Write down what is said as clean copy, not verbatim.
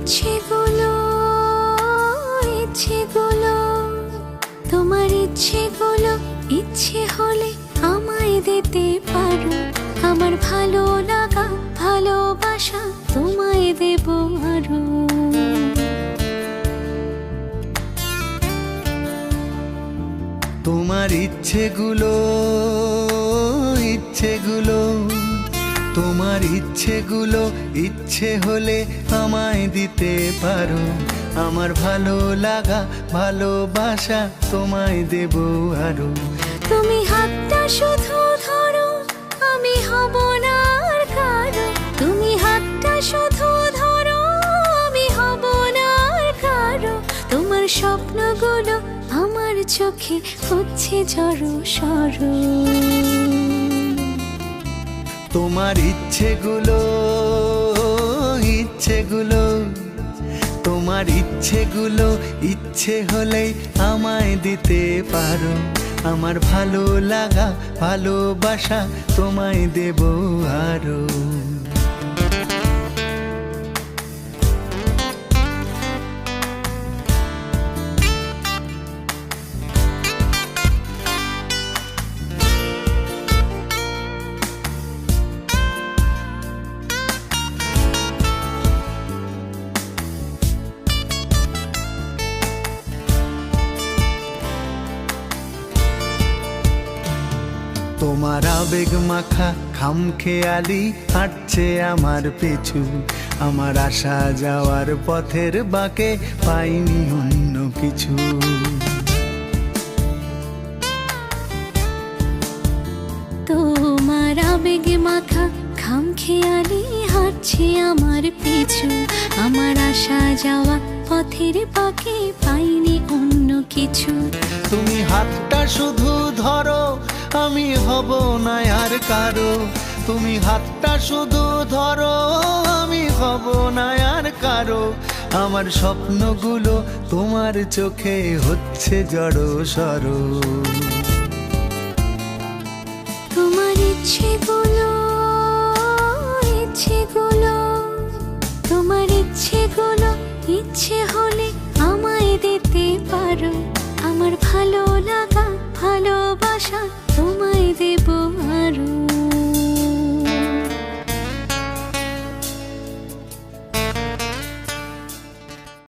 ইচ্ছেগুলো ইচ্ছেগুলো তোমার ইচ্ছেগুলো ইচ্ছে হলে আমায় দিতে পারো। আমার ভালো লাগা ভালোবাসা তোমায় দেব আরো। তোমার ইচ্ছেগুলো ইচ্ছেগুলো তোমার ইচ্ছেগুলো ইচ্ছে হলে আমায় দিতে পারো। আমার ভালো লাগা ভালোবাসা তোমায় দেব আরো। তুমি হাতটা শুধু ধরো, আমি হব না আর কারো। তুমি হাতটা শুধু ধরো, আমি হব না আর কারো। তোমার স্বপ্নগুলো আমার চোখে হচ্ছে ঝড়ো সরো। তোমার ইচ্ছেগুলো ইচ্ছেগুলো তোমার ইচ্ছেগুলো ইচ্ছে হলেই আমায় দিতে পারো। আমার ভালো লাগা ভালোবাসা তোমায় দেব আরো। তোমার আবেগ মাখা খামখেয়ালি হাঁটছে আমার পিছু। আমার আসা যাওয়ার পথের বাঁকে পাইনি অন্য কিছু। তোমার আবেগে মাখা খামখেয়ালি হাঁটছে আমার পিছু। আমার আসা যাওয়া পথের বাঁকে পাইনি অন্য কিছু। তুমি হাতটা শুধু ধরো, আমি হব না আর কারো। তুমি হাতটা শুধু ধরো, আমি হব না আর কারো। আমার স্বপ্নগুলো তোমার চোখে হচ্ছে জড়ো সরো। তোমার ইচ্ছেগুলো ইচ্ছেগুলো তোমার ইচ্ছেগুলো ইচ্ছে হলে আমায় দিতে পারো। আমার ভালো লাগা ভালোবাসা